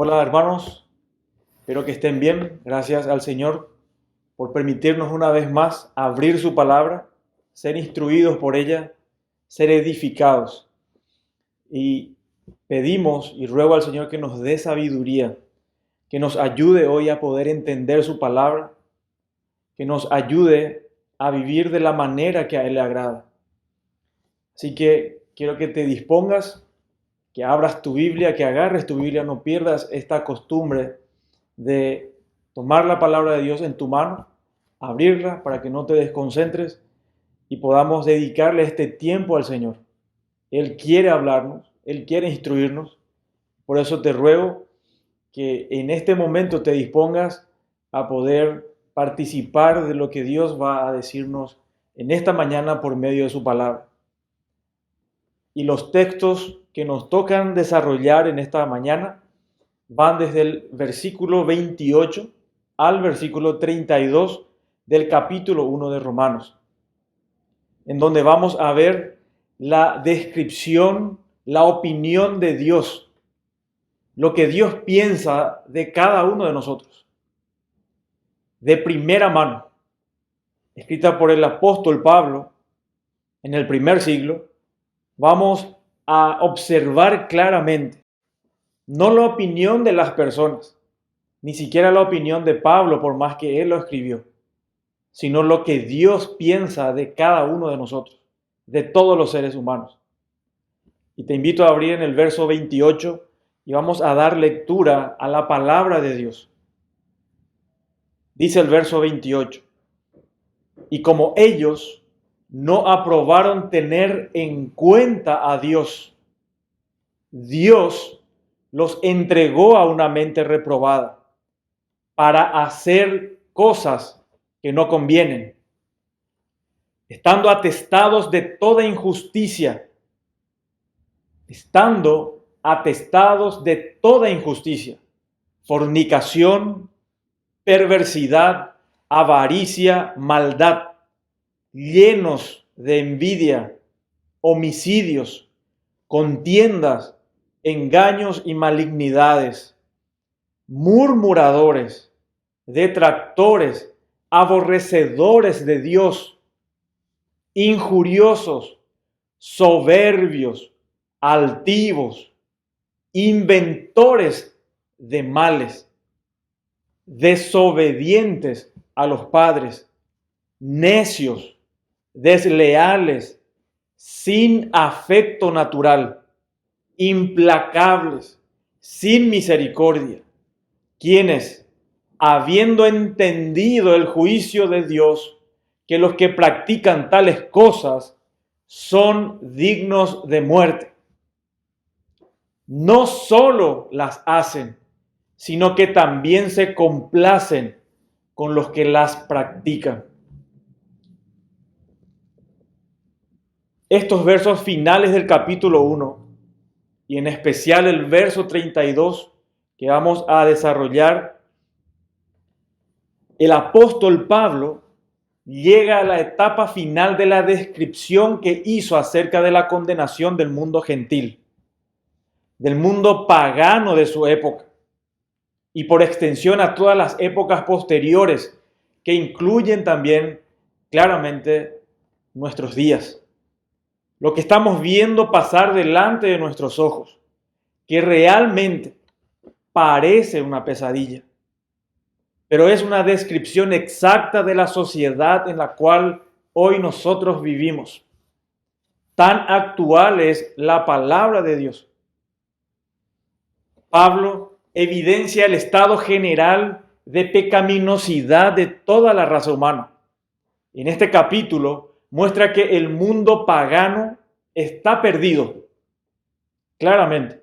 Hola hermanos, espero que estén bien. Gracias al Señor por permitirnos una vez más abrir su palabra, ser instruidos por ella, ser edificados. Y pedimos y ruego al Señor que nos dé sabiduría, que nos ayude hoy a poder entender su palabra, que nos ayude a vivir de la manera que a Él le agrada. Así que quiero que te dispongas, que abras tu Biblia, que agarres tu Biblia, no pierdas esta costumbre de tomar la palabra de Dios en tu mano, abrirla para que no te desconcentres y podamos dedicarle este tiempo al Señor. Él quiere hablarnos, Él quiere instruirnos. Por eso te ruego que en este momento te dispongas a poder participar de lo que Dios va a decirnos en esta mañana por medio de su palabra. Y los textos que nos tocan desarrollar en esta mañana van desde el versículo 28 al versículo 32 del capítulo 1 de Romanos, en donde vamos a ver la descripción, la opinión de Dios, lo que Dios piensa de cada uno de nosotros, de primera mano, escrita por el apóstol Pablo en el primer siglo. Vamos a observar claramente no la opinión de las personas, ni siquiera la opinión de Pablo, por más que él lo escribió, sino lo que Dios piensa de cada uno de nosotros, de todos los seres humanos. Y te invito a abrir en el verso 28 y vamos a dar lectura a la palabra de Dios. Dice el verso 28, y como ellos no aprobaron tener en cuenta a Dios, Dios los entregó a una mente reprobada para hacer cosas que no convienen, estando atestados de toda injusticia, fornicación, perversidad, avaricia, maldad, llenos de envidia, homicidios, contiendas, engaños y malignidades, murmuradores, detractores, aborrecedores de Dios, injuriosos, soberbios, altivos, inventores de males, desobedientes a los padres, necios, desleales, sin afecto natural, implacables, sin misericordia, quienes, habiendo entendido el juicio de Dios, que los que practican tales cosas son dignos de muerte, no solo las hacen, sino que también se complacen con los que las practican. Estos versos finales del capítulo 1, y en especial el verso 32, que vamos a desarrollar, el apóstol Pablo llega a la etapa final de la descripción que hizo acerca de la condenación del mundo gentil, del mundo pagano de su época, y por extensión a todas las épocas posteriores, que incluyen también claramente nuestros días. Lo que estamos viendo pasar delante de nuestros ojos, que realmente parece una pesadilla, pero es una descripción exacta de la sociedad en la cual hoy nosotros vivimos. Tan actual es la palabra de Dios. Pablo evidencia el estado general de pecaminosidad de toda la raza humana. En este capítulo muestra que el mundo pagano está perdido, claramente.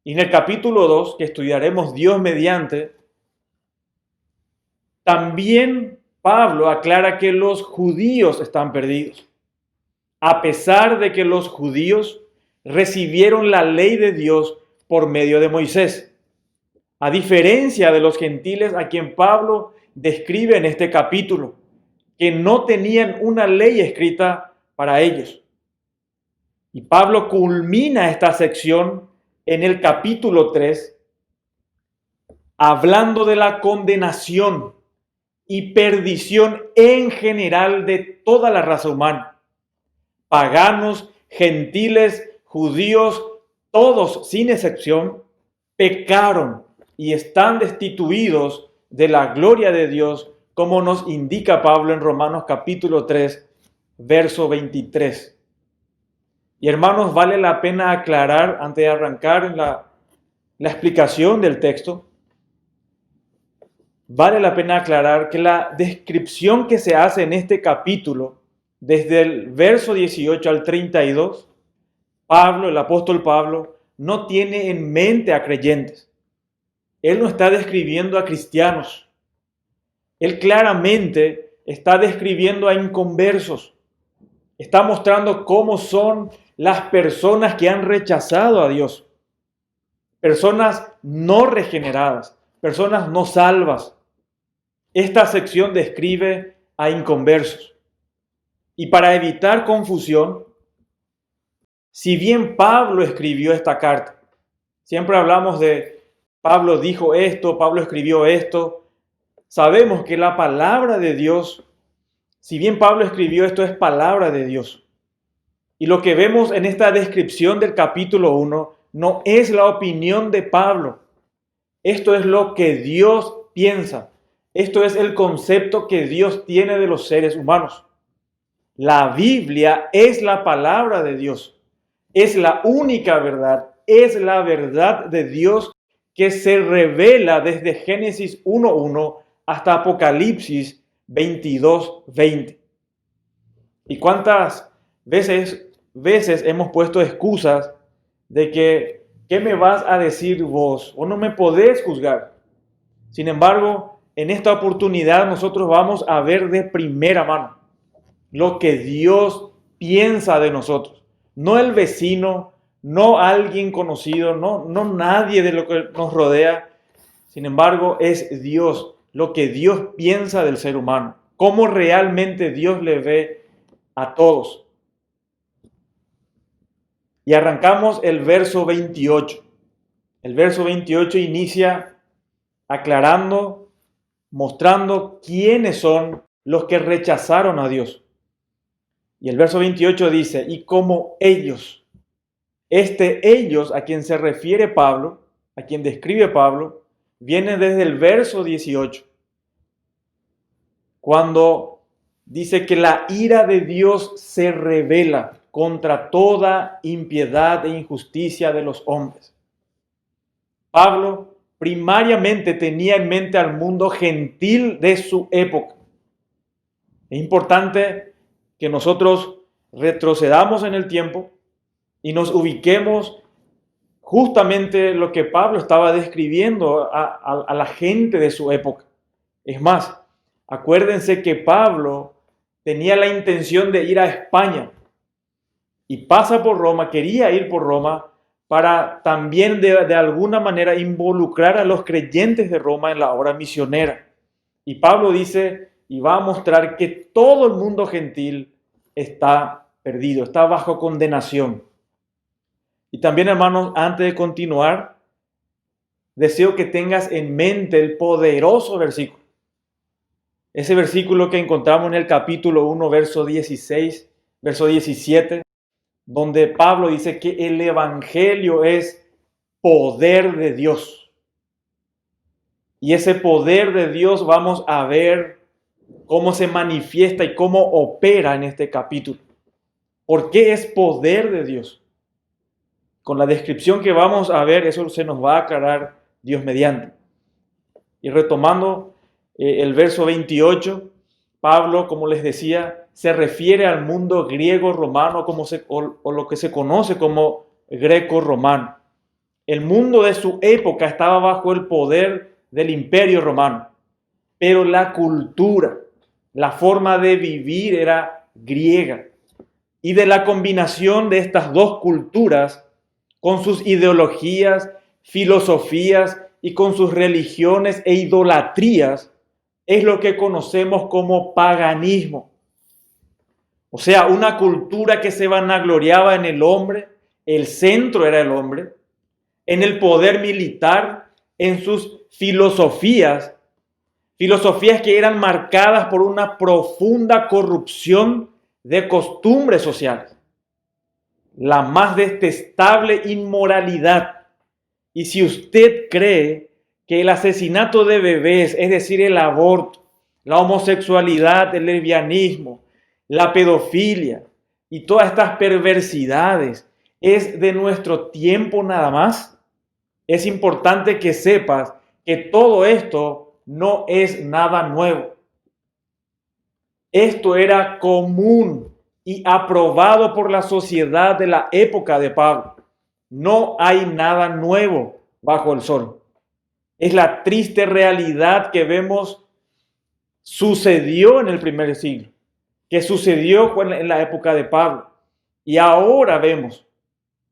Y en el capítulo 2, que estudiaremos Dios mediante, también Pablo aclara que los judíos están perdidos, a pesar de que los judíos recibieron la ley de Dios por medio de Moisés, a diferencia de los gentiles a quien Pablo describe en este capítulo, que no tenían una ley escrita para ellos. Y Pablo culmina esta sección en el capítulo 3, hablando de la condenación y perdición en general de toda la raza humana. Paganos, gentiles, judíos, todos sin excepción, pecaron y están destituidos de la gloria de Dios, como nos indica Pablo en Romanos capítulo 3, verso 23. Y hermanos, vale la pena aclarar, antes de arrancar en la explicación del texto, vale la pena aclarar que la descripción que se hace en este capítulo, desde el verso 18 al 32, Pablo, el apóstol Pablo, no tiene en mente a creyentes. Él no está describiendo a cristianos. Él claramente está describiendo a inconversos. Está mostrando cómo son las personas que han rechazado a Dios. Personas no regeneradas, personas no salvas. Esta sección describe a inconversos. Y para evitar confusión, si bien Pablo escribió esta carta, siempre hablamos de Pablo dijo esto, Pablo escribió esto, sabemos que la palabra de Dios, si bien Pablo escribió esto, es palabra de Dios. Y lo que vemos en esta descripción del capítulo 1 no es la opinión de Pablo. Esto es lo que Dios piensa. Esto es el concepto que Dios tiene de los seres humanos. La Biblia es la palabra de Dios. Es la única verdad. Es la verdad de Dios que se revela desde Génesis 1:1 hasta Apocalipsis 22:20. ¿Y cuántas veces hemos puesto excusas de que, ¿qué me vas a decir vos? O no me podés juzgar. Sin embargo, en esta oportunidad nosotros vamos a ver de primera mano lo que Dios piensa de nosotros. No el vecino, no alguien conocido, no nadie de lo que nos rodea. Sin embargo, es Dios, lo que Dios piensa del ser humano. Cómo realmente Dios le ve a todos. Y arrancamos el verso 28. El verso 28 inicia aclarando, mostrando quiénes son los que rechazaron a Dios. Y el verso 28 dice, y como ellos, ellos a quien se refiere Pablo, a quien describe Pablo, viene desde el verso 18, cuando dice que la ira de Dios se revela contra toda impiedad e injusticia de los hombres. Pablo primariamente tenía en mente al mundo gentil de su época. Es importante que nosotros retrocedamos en el tiempo y nos ubiquemos justamente lo que Pablo estaba describiendo a la gente de su época. Es más, acuérdense que Pablo tenía la intención de ir a España y pasa por Roma, quería ir por Roma para también de alguna manera involucrar a los creyentes de Roma en la obra misionera. Y Pablo dice y va a mostrar que todo el mundo gentil está perdido, está bajo condenación. Y también, hermanos, antes de continuar, deseo que tengas en mente el poderoso versículo. Ese versículo que encontramos en el capítulo 1, verso 16, verso 17, donde Pablo dice que el evangelio es poder de Dios. Y ese poder de Dios vamos a ver cómo se manifiesta y cómo opera en este capítulo. ¿Por qué es poder de Dios? Con la descripción que vamos a ver, eso se nos va a aclarar Dios mediante. Y retomando el verso 28, Pablo, como les decía, se refiere al mundo griego-romano o lo que se conoce como greco-romano. El mundo de su época estaba bajo el poder del imperio romano, pero la cultura, la forma de vivir era griega. Y de la combinación de estas dos culturas, con sus ideologías, filosofías y con sus religiones e idolatrías, es lo que conocemos como paganismo. O sea, una cultura que se vanagloriaba en el hombre, el centro era el hombre, en el poder militar, en sus filosofías que eran marcadas por una profunda corrupción de costumbres sociales, la más detestable inmoralidad. Y si usted cree que el asesinato de bebés, es decir, el aborto, la homosexualidad, el lesbianismo, la pedofilia y todas estas perversidades es de nuestro tiempo nada más, es importante que sepas que todo esto no es nada nuevo. Esto era común y aprobado por la sociedad de la época de Pablo. No hay nada nuevo bajo el sol. Es la triste realidad que vemos sucedió en el primer siglo, que sucedió en la época de Pablo. Y ahora vemos,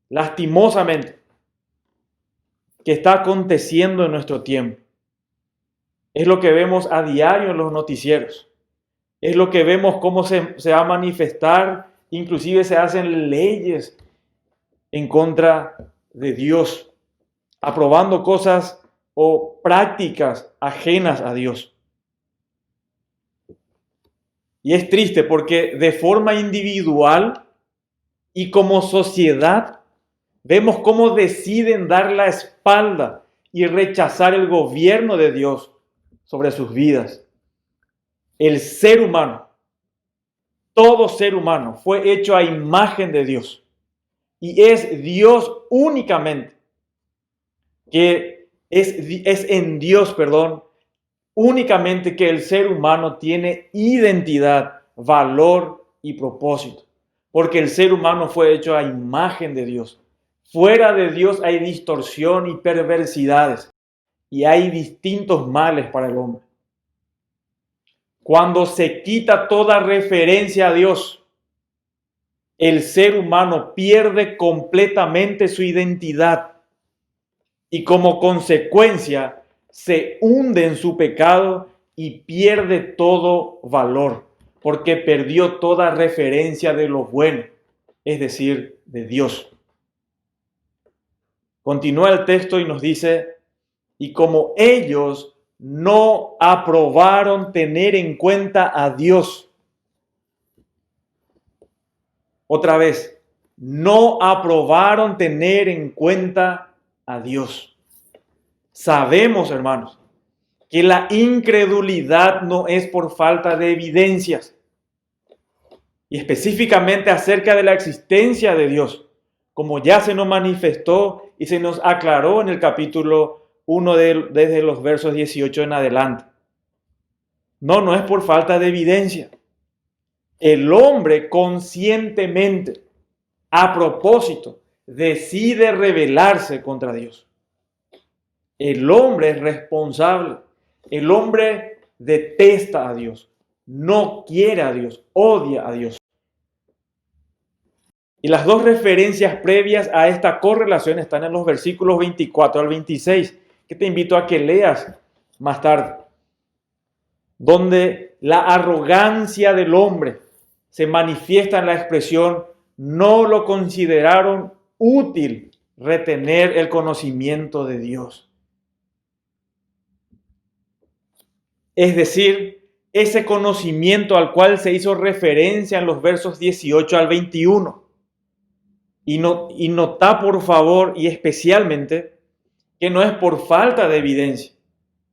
lastimosamente, que está aconteciendo en nuestro tiempo. Es lo que vemos a diario en los noticieros. Es lo que vemos cómo se va a manifestar, inclusive se hacen leyes en contra de Dios, aprobando cosas o prácticas ajenas a Dios. Y es triste porque de forma individual y como sociedad vemos cómo deciden dar la espalda y rechazar el gobierno de Dios sobre sus vidas. El ser humano, todo ser humano, fue hecho a imagen de Dios. Y es Dios únicamente, es en Dios, únicamente que el ser humano tiene identidad, valor y propósito. Porque el ser humano fue hecho a imagen de Dios. Fuera de Dios hay distorsión y perversidades. Y hay distintos males para el hombre. Cuando se quita toda referencia a Dios, el ser humano pierde completamente su identidad y como consecuencia se hunde en su pecado y pierde todo valor, porque perdió toda referencia de lo bueno, es decir, de Dios. Continúa el texto y nos dice, y como ellos no aprobaron tener en cuenta a Dios. Otra vez, no aprobaron tener en cuenta a Dios. Sabemos, hermanos, que la incredulidad no es por falta de evidencias. Y específicamente acerca de la existencia de Dios, como ya se nos manifestó y se nos aclaró en el capítulo 1 desde los versos 18 en adelante. No es por falta de evidencia. El hombre conscientemente, a propósito, decide rebelarse contra Dios. El hombre es responsable. El hombre detesta a Dios. No quiere a Dios. Odia a Dios. Y las dos referencias previas a esta correlación están en los versículos 24 al 26, que te invito a que leas más tarde, donde la arrogancia del hombre se manifiesta en la expresión no lo consideraron útil retener el conocimiento de Dios. Es decir, ese conocimiento al cual se hizo referencia en los versos 18 al 21. Y nota, por favor, y especialmente, que no es por falta de evidencia.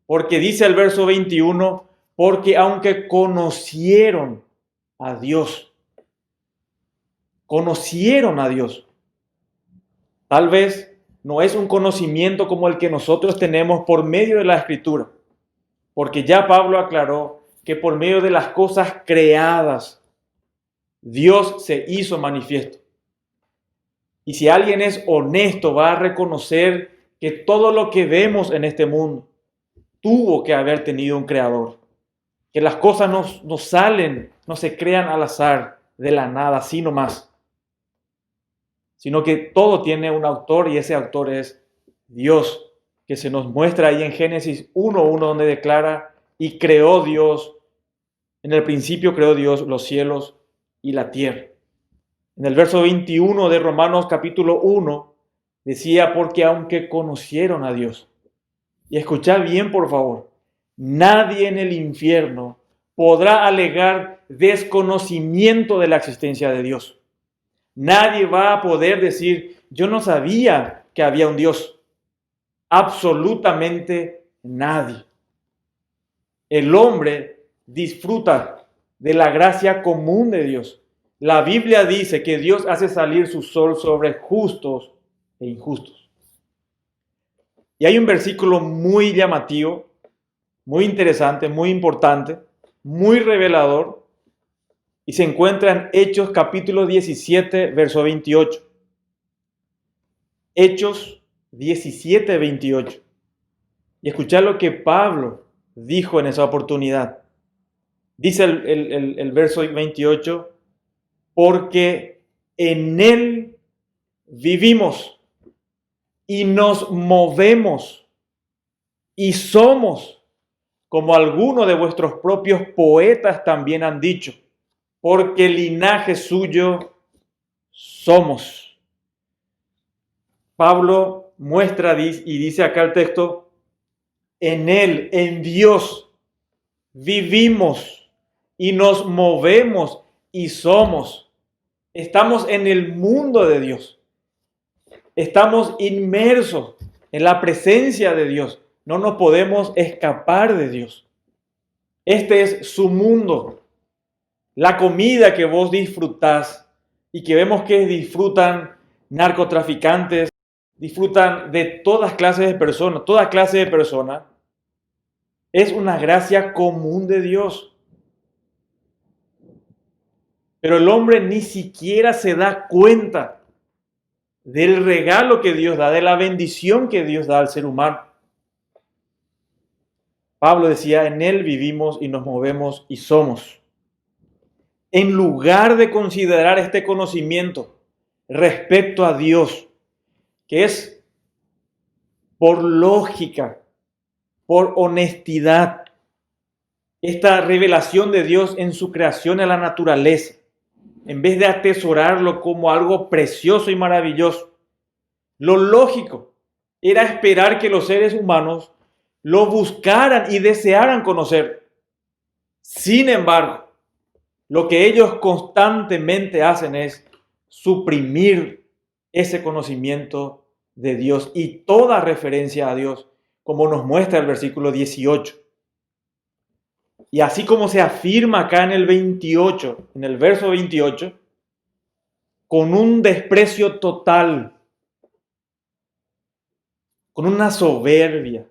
Porque dice el verso 21, porque aunque conocieron a Dios, tal vez no es un conocimiento como el que nosotros tenemos por medio de la Escritura. Porque ya Pablo aclaró que por medio de las cosas creadas, Dios se hizo manifiesto. Y si alguien es honesto, va a reconocer que todo lo que vemos en este mundo tuvo que haber tenido un creador. Que las cosas no salen, no se crean al azar, de la nada, así nomás. Sino que todo tiene un autor y ese autor es Dios, que se nos muestra ahí en Génesis 1:1, donde declara, y creó Dios, en el principio creó Dios los cielos y la tierra. En el verso 21 de Romanos capítulo 1 decía, porque aunque conocieron a Dios. Y escuchad bien, por favor. Nadie en el infierno podrá alegar desconocimiento de la existencia de Dios. Nadie va a poder decir, yo no sabía que había un Dios. Absolutamente nadie. El hombre disfruta de la gracia común de Dios. La Biblia dice que Dios hace salir su sol sobre justos e injustos. Y hay un versículo muy llamativo, muy interesante, muy importante, muy revelador, y se encuentra en Hechos capítulo 17, verso 28. Hechos 17, 28. Y escuchad lo que Pablo dijo en esa oportunidad. Dice el verso 28, porque en Él vivimos y nos movemos y somos, como algunos de vuestros propios poetas también han dicho, porque linaje suyo somos. Pablo muestra y dice acá el texto, en Él, en Dios, vivimos y nos movemos y somos. Estamos en el mundo de Dios. Estamos inmersos en la presencia de Dios. No nos podemos escapar de Dios. Este es su mundo. La comida que vos disfrutás y que vemos que disfrutan narcotraficantes, disfrutan de todas clases de personas, toda clase de personas, es una gracia común de Dios. Pero el hombre ni siquiera se da cuenta del regalo que Dios da, de la bendición que Dios da al ser humano. Pablo decía, en Él vivimos y nos movemos y somos. En lugar de considerar este conocimiento respecto a Dios, que es por lógica, por honestidad, esta revelación de Dios en su creación en la naturaleza, en vez de atesorarlo como algo precioso y maravilloso, lo lógico era esperar que los seres humanos lo buscaran y desearan conocer. Sin embargo, lo que ellos constantemente hacen es suprimir ese conocimiento de Dios y toda referencia a Dios, como nos muestra el versículo 18. Y así como se afirma acá en el 28, en el verso 28, con un desprecio total, con una soberbia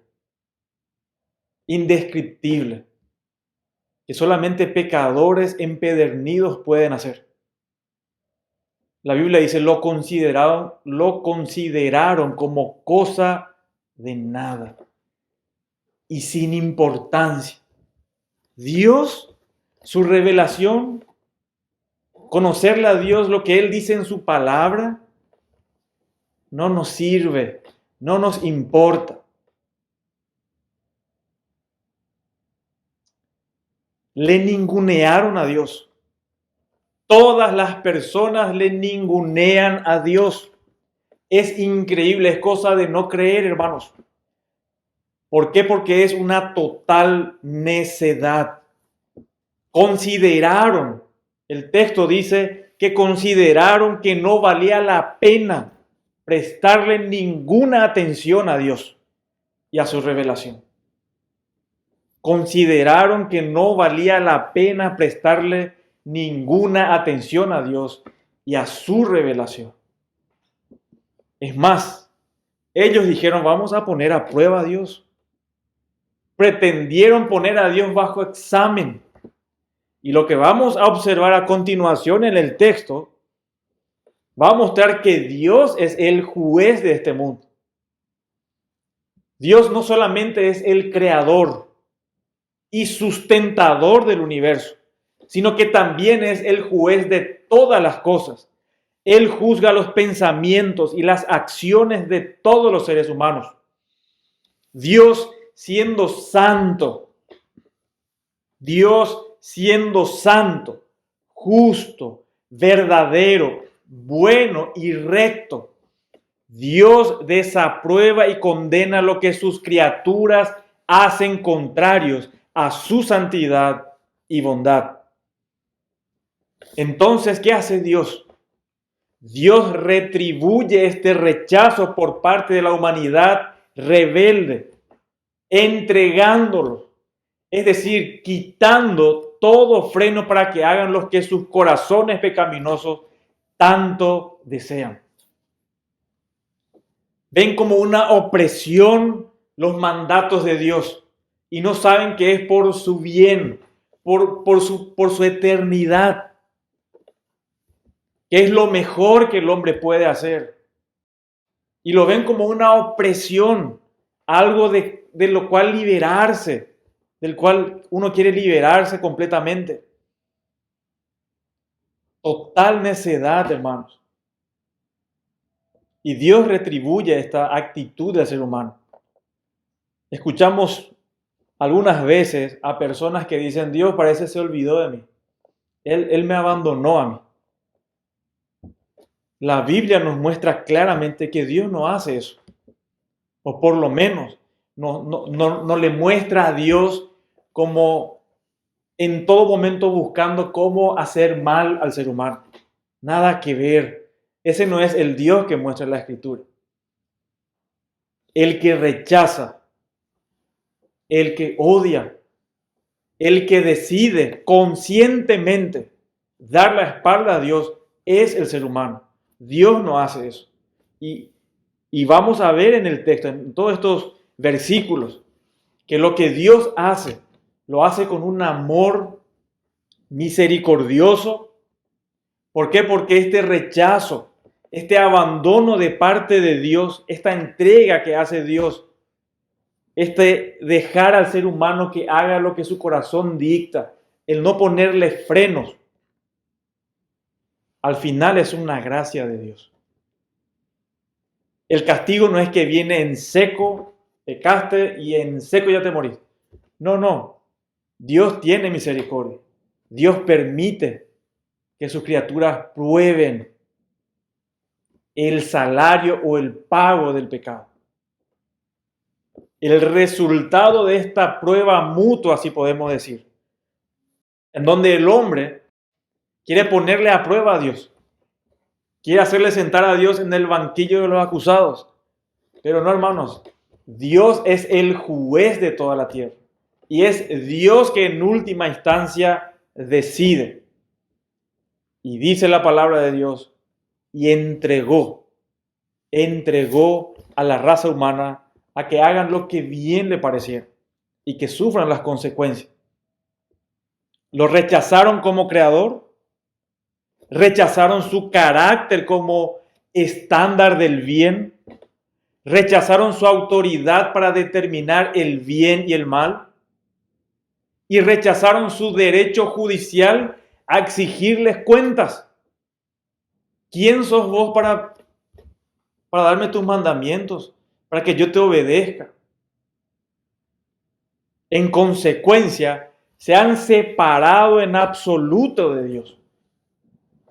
indescriptible, que solamente pecadores empedernidos pueden hacer. La Biblia dice, lo consideraron como cosa de nada y sin importancia. Dios, su revelación, conocerle a Dios, lo que Él dice en su palabra, no nos sirve, no nos importa. Le ningunearon a Dios. Todas las personas le ningunean a Dios. Es increíble, es cosa de no creer, hermanos. ¿Por qué? Porque es una total necedad. Consideraron, el texto dice que consideraron que no valía la pena prestarle ninguna atención a Dios y a su revelación. Consideraron que no valía la pena prestarle ninguna atención a Dios y a su revelación. Es más, ellos dijeron, vamos a poner a prueba a Dios. Pretendieron poner a Dios bajo examen. Y lo que vamos a observar a continuación en el texto va a mostrar que Dios es el juez de este mundo. Dios no solamente es el creador y sustentador del universo, sino que también es el juez de todas las cosas. Él juzga los pensamientos y las acciones de todos los seres humanos. Dios siendo santo, justo, verdadero, bueno y recto, Dios desaprueba y condena lo que sus criaturas hacen contrarios a su santidad y bondad. Entonces, ¿qué hace Dios? Dios retribuye este rechazo por parte de la humanidad rebelde, entregándolo, es decir, quitando todo freno para que hagan lo que sus corazones pecaminosos tanto desean. Ven como una opresión los mandatos de Dios y no saben que es por su bien, por su eternidad, que es lo mejor que el hombre puede hacer. Y lo ven como una opresión, algo de lo cual liberarse, del cual uno quiere liberarse completamente. Total necedad, hermanos. Y Dios retribuye esta actitud del ser humano. Escuchamos algunas veces a personas que dicen, Dios parece se olvidó de mí. Él me abandonó a mí. La Biblia nos muestra claramente que Dios no hace eso. O por lo menos no le muestra a Dios como en todo momento buscando cómo hacer mal al ser humano. Nada que ver. Ese no es el Dios que muestra la Escritura. El que rechaza, el que odia, el que decide conscientemente dar la espalda a Dios es el ser humano. Dios no hace eso. Y vamos a ver en el texto, en todos estos versículos, que lo que Dios hace, lo hace con un amor misericordioso. ¿Por qué? Porque este rechazo, este abandono de parte de Dios, esta entrega que hace Dios, este dejar al ser humano que haga lo que su corazón dicta, el no ponerle frenos, al final es una gracia de Dios. El castigo no es que viene en seco, pecaste y en seco ya te morís. No. Dios tiene misericordia. Dios permite que sus criaturas prueben el salario o el pago del pecado. El resultado de esta prueba mutua, así podemos decir, en donde el hombre quiere ponerle a prueba a Dios, quiere hacerle sentar a Dios en el banquillo de los acusados. Pero no, hermanos, Dios es el juez de toda la tierra y es Dios que en última instancia decide. Y dice la palabra de Dios, y entregó a la raza humana a que hagan lo que bien le pareciera y que sufran las consecuencias. Lo rechazaron como creador, rechazaron su carácter como estándar del bien, rechazaron su autoridad para determinar el bien y el mal, y rechazaron su derecho judicial a exigirles cuentas. ¿Quién sos vos para darme tus mandamientos, para que yo te obedezca? En consecuencia, se han separado en absoluto de Dios.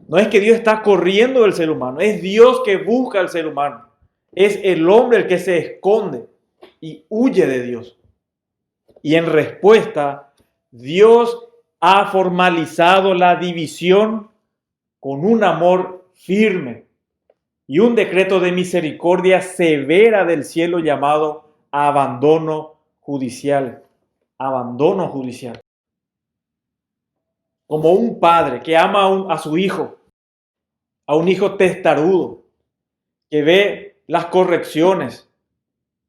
No es que Dios está corriendo del ser humano, es Dios que busca al ser humano. Es el hombre el que se esconde y huye de Dios. Y en respuesta, Dios ha formalizado la división con un amor firme y un decreto de misericordia severa del cielo llamado abandono judicial. Abandono judicial. Como un padre que ama a su hijo, a un hijo testarudo, que ve las correcciones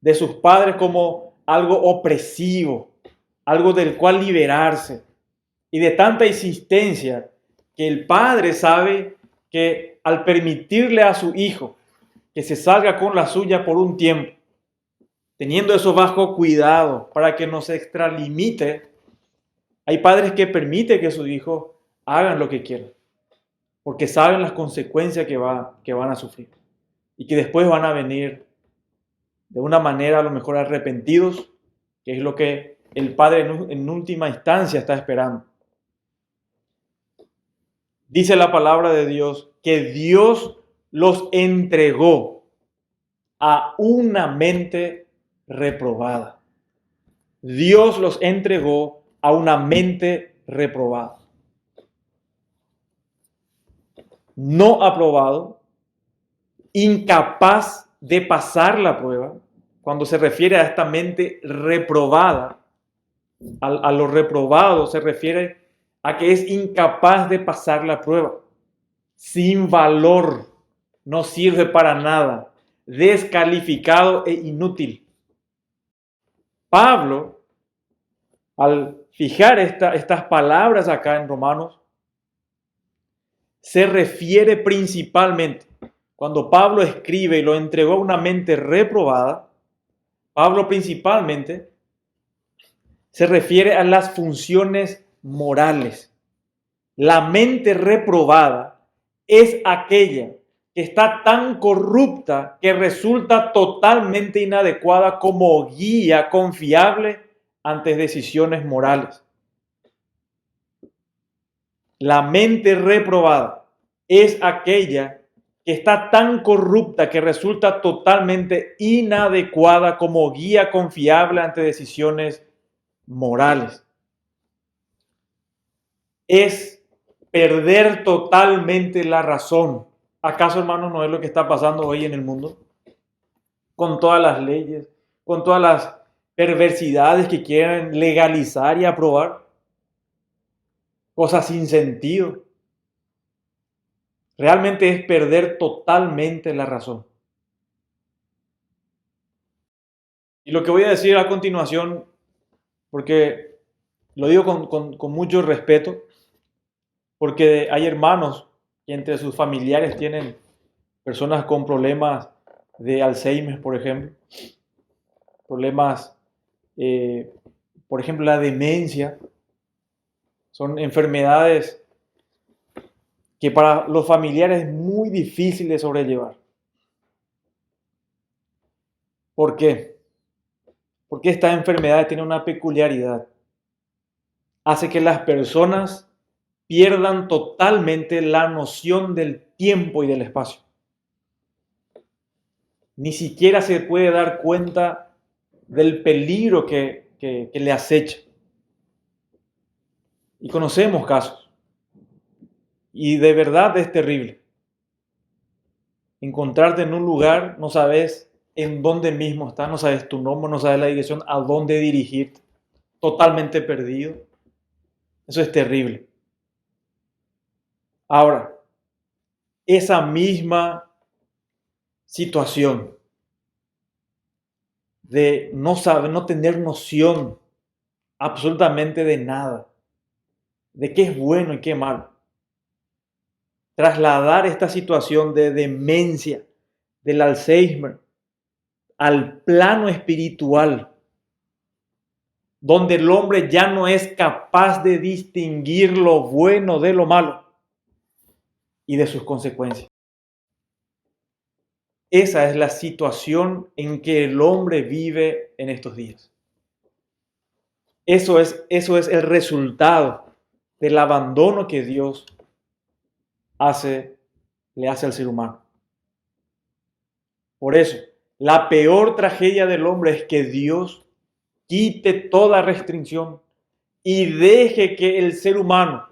de sus padres como algo opresivo, algo del cual liberarse, y de tanta insistencia que el padre sabe que al permitirle a su hijo que se salga con la suya por un tiempo, teniendo eso bajo cuidado para que no se extralimite, hay padres que permiten que sus hijos hagan lo que quieran, porque saben las consecuencias que van a sufrir y que después van a venir de una manera a lo mejor arrepentidos, que es lo que el padre en última instancia está esperando. Dice la palabra de Dios que Dios los entregó a una mente reprobada. Dios los entregó a una mente reprobada. No aprobado, incapaz de pasar la prueba. Cuando se refiere a esta mente reprobada, a lo reprobado se refiere a que es incapaz de pasar la prueba, sin valor, no sirve para nada, descalificado e inútil. Pablo, al fijar estas palabras acá en Romanos, se refiere principalmente, cuando Pablo escribe y lo entregó a una mente reprobada, Pablo principalmente se refiere a las funciones morales. La mente reprobada es aquella que está tan corrupta que resulta totalmente inadecuada como guía confiable ante decisiones morales. La mente reprobada es aquella que está tan corrupta que resulta totalmente inadecuada como guía confiable ante decisiones morales. Es perder totalmente la razón. ¿Acaso, hermanos, no es lo que está pasando hoy en el mundo? Con todas las leyes, con todas las perversidades que quieren legalizar y aprobar. Cosas sin sentido. Realmente es perder totalmente la razón. Y lo que voy a decir a continuación, porque lo digo con mucho respeto, porque hay hermanos que entre sus familiares tienen personas con problemas de Alzheimer, por ejemplo, problemas, por ejemplo, la demencia, son enfermedades que para los familiares es muy difícil de sobrellevar. ¿Por qué? Porque esta enfermedad tiene una peculiaridad. Hace que las personas pierdan totalmente la noción del tiempo y del espacio. Ni siquiera se puede dar cuenta del peligro que le acecha. Y conocemos casos. Y de verdad es terrible. Encontrarte en un lugar, no sabes en dónde mismo estás, no sabes tu nombre, no sabes la dirección, a dónde dirigirte, totalmente perdido. Eso es terrible. Ahora, esa misma situación de no saber, no tener noción absolutamente de nada, de qué es bueno y qué malo. Trasladar esta situación de demencia, del Alzheimer, al plano espiritual, donde el hombre ya no es capaz de distinguir lo bueno de lo malo y de sus consecuencias. Esa es la situación en que el hombre vive en estos días. Eso es el resultado del abandono que Dios le hace al ser humano. Por eso, la peor tragedia del hombre es que Dios quite toda restricción y deje que el ser humano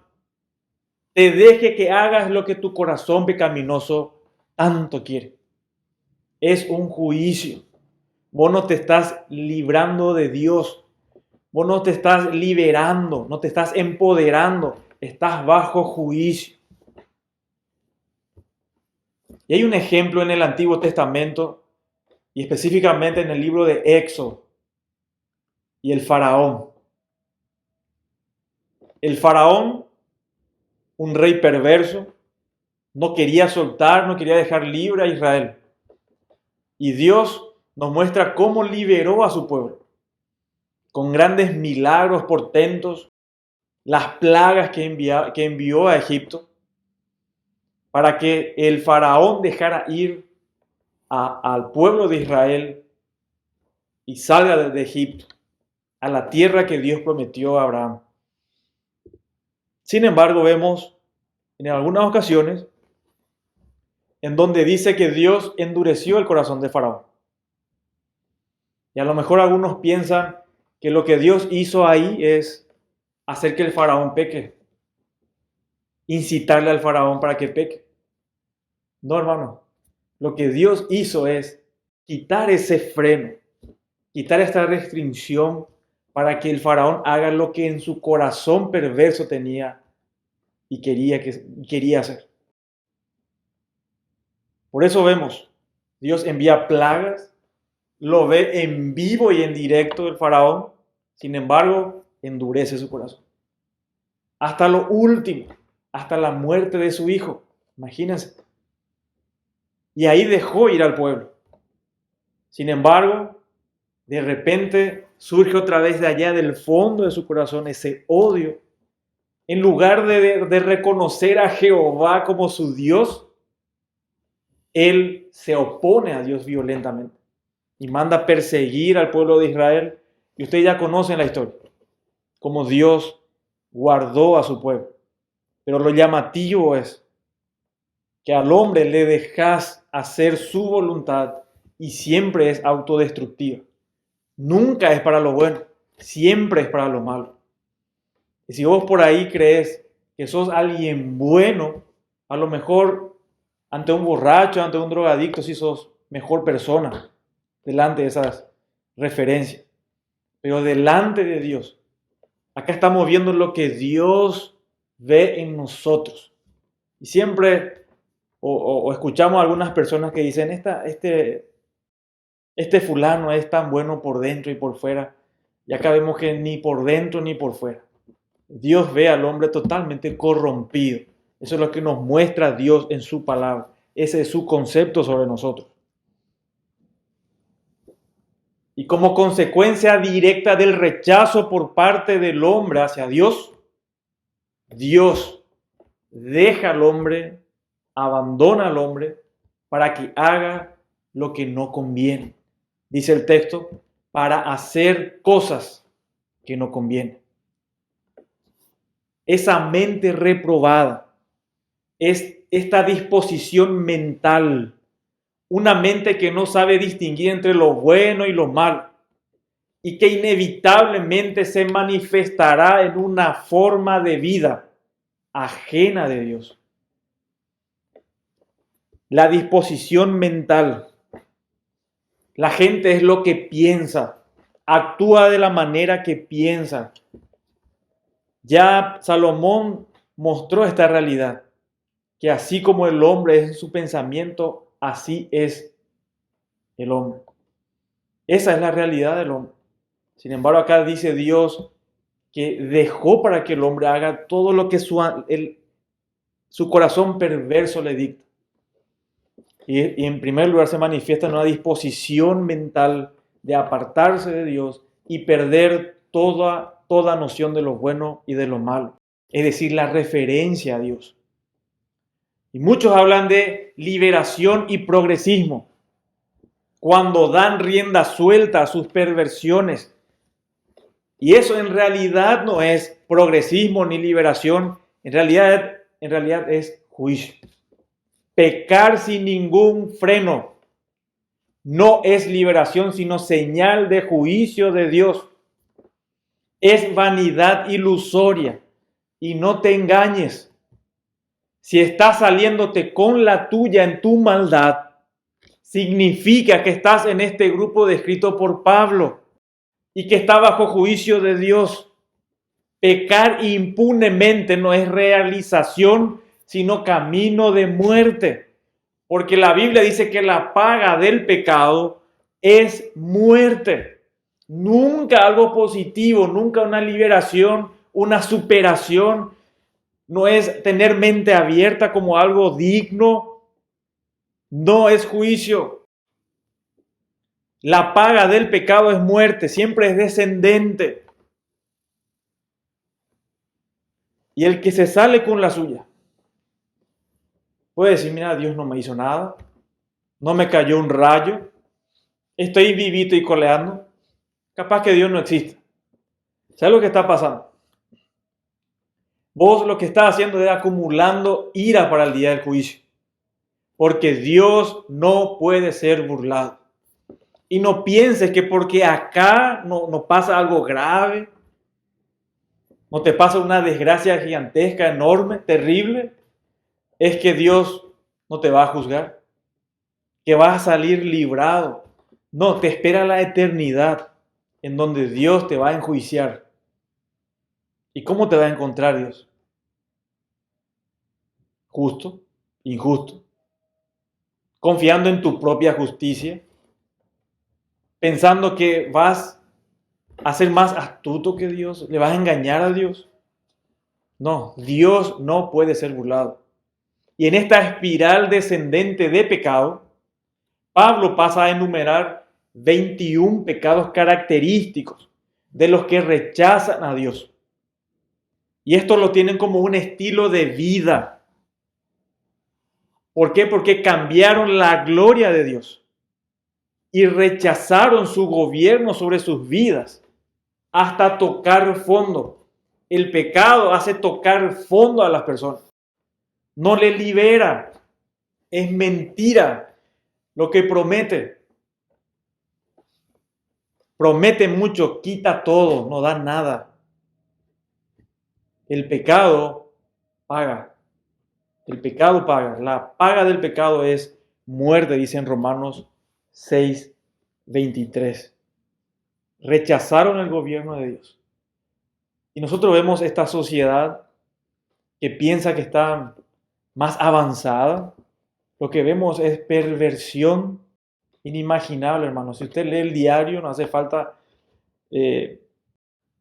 te deje que hagas lo que tu corazón pecaminoso tanto quiere. Es un juicio. Vos no te estás librando de Dios. Vos no te estás liberando, no te estás empoderando. Estás bajo juicio. Y hay un ejemplo en el Antiguo Testamento, y específicamente en el libro de Éxodo, y el faraón. El faraón, un rey perverso, no quería soltar, no quería dejar libre a Israel. Y Dios nos muestra cómo liberó a su pueblo, con grandes milagros, portentos, las plagas que envió a Egipto, para que el faraón dejara ir al pueblo de Israel y salga de Egipto, a la tierra que Dios prometió a Abraham. Sin embargo, vemos en algunas ocasiones en donde dice que Dios endureció el corazón de Faraón. Y a lo mejor algunos piensan que lo que Dios hizo ahí es hacer que el faraón peque, incitarle al faraón para que peque. No, hermano. Lo que Dios hizo es quitar ese freno, quitar esta restricción para que el faraón haga lo que en su corazón perverso tenía y quería hacer. Por eso vemos, Dios envía plagas, lo ve en vivo y en directo el faraón, sin embargo, endurece su corazón. Hasta lo último, hasta la muerte de su hijo. Imagínense. Y ahí dejó ir al pueblo. Sin embargo, de repente surge otra vez de allá del fondo de su corazón ese odio. En lugar de reconocer a Jehová como su Dios, él se opone a Dios violentamente y manda perseguir al pueblo de Israel. Y ustedes ya conocen la historia, cómo Dios guardó a su pueblo. Pero lo llamativo es que al hombre le dejas hacer su voluntad y siempre es autodestructiva. Nunca es para lo bueno, siempre es para lo malo. Y si vos por ahí crees que sos alguien bueno, a lo mejor ante un borracho, ante un drogadicto, sí sos mejor persona delante de esas referencias. Pero delante de Dios, acá estamos viendo lo que Dios ve en nosotros. Y siempre o escuchamos a algunas personas que dicen, este fulano es tan bueno por dentro y por fuera. Y acá vemos que ni por dentro ni por fuera. Dios ve al hombre totalmente corrompido. Eso es lo que nos muestra Dios en su palabra. Ese es su concepto sobre nosotros. Y como consecuencia directa del rechazo por parte del hombre hacia Dios, Dios deja al hombre, abandona al hombre para que haga lo que no conviene. Dice el texto, para hacer cosas que no convienen. Esa mente reprobada es esta disposición mental, una mente que no sabe distinguir entre lo bueno y lo malo y que inevitablemente se manifestará en una forma de vida ajena de Dios. La disposición mental. La gente es lo que piensa, actúa de la manera que piensa. Ya Salomón mostró esta realidad, que así como el hombre es en su pensamiento, así es el hombre. Esa es la realidad del hombre. Sin embargo, acá dice Dios que dejó para que el hombre haga todo lo que su corazón perverso le dicta. Y en primer lugar se manifiesta en una disposición mental de apartarse de Dios y perder toda noción de lo bueno y de lo malo. Es decir, la referencia a Dios. Y muchos hablan de liberación y progresismo, cuando dan rienda suelta a sus perversiones. Y eso en realidad no es progresismo ni liberación, en realidad es juicio. Pecar sin ningún freno no es liberación, sino señal de juicio de Dios. Es vanidad ilusoria y no te engañes. Si estás saliéndote con la tuya en tu maldad, significa que estás en este grupo descrito por Pablo y que está bajo juicio de Dios. Pecar impunemente no es realización, sino camino de muerte. Porque la Biblia dice que la paga del pecado es muerte. Nunca algo positivo, nunca una liberación, una superación. No es tener mente abierta como algo digno. No es juicio. La paga del pecado es muerte, siempre es descendente. Y el que se sale con la suya puede decir, mira, Dios no me hizo nada, no me cayó un rayo, estoy vivito y coleando, capaz que Dios no existe. ¿Sabes lo que está pasando? Vos lo que estás haciendo es acumulando ira para el día del juicio, porque Dios no puede ser burlado. Y no pienses que porque acá no pasa algo grave, no te pasa una desgracia gigantesca, enorme, terrible, es que Dios no te va a juzgar, que vas a salir librado. No, te espera la eternidad en donde Dios te va a enjuiciar. ¿Y cómo te va a encontrar Dios? Justo, injusto, confiando en tu propia justicia, pensando que vas a ser más astuto que Dios, le vas a engañar a Dios. No, Dios no puede ser burlado. Y en esta espiral descendente de pecado, Pablo pasa a enumerar 21 pecados característicos de los que rechazan a Dios. Y esto lo tienen como un estilo de vida. ¿Por qué? Porque cambiaron la gloria de Dios y rechazaron su gobierno sobre sus vidas hasta tocar fondo. El pecado hace tocar fondo a las personas. No le libera. Es mentira lo que promete. Promete mucho, quita todo, no da nada. El pecado paga. El pecado paga. La paga del pecado es muerte, dice en Romanos 6:23. Rechazaron el gobierno de Dios. Y nosotros vemos esta sociedad que piensa que está más avanzada. Lo que vemos es perversión inimaginable, hermano. Si usted lee el diario, no hace falta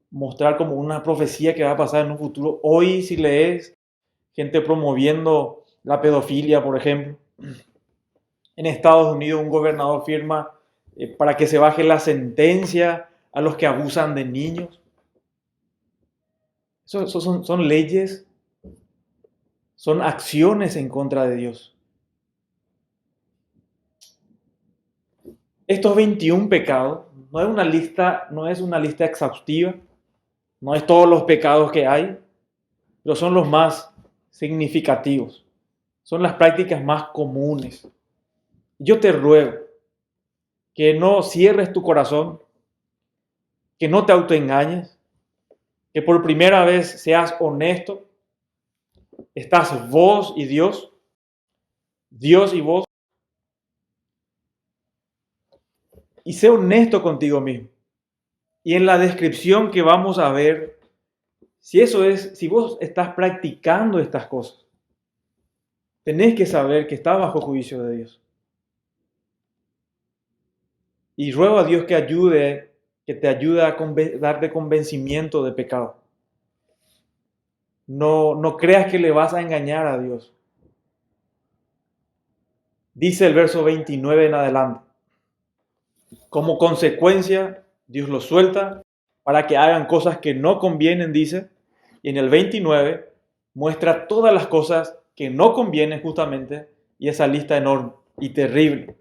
mostrar como una profecía que va a pasar en un futuro. Hoy, si lees gente promoviendo la pedofilia, por ejemplo, en Estados Unidos un gobernador firma para que se baje la sentencia a los que abusan de niños. Eso son leyes, son acciones en contra de Dios. Estos 21 pecados no es una lista exhaustiva, no es todos los pecados que hay, pero son los más significativos, son las prácticas más comunes. Yo te ruego que no cierres tu corazón, que no te autoengañes, que por primera vez seas honesto. Estás vos y Dios, Dios y vos, y sé honesto contigo mismo. Y en la descripción que vamos a ver, si vos estás practicando estas cosas, tenés que saber que estás bajo juicio de Dios. Y ruego a Dios que te ayude a darte convencimiento de pecado. No creas que le vas a engañar a Dios. Dice el verso 29 en adelante. Como consecuencia, Dios los suelta para que hagan cosas que no convienen, dice. Y en el 29 muestra todas las cosas que no convienen justamente, y esa lista enorme y terrible.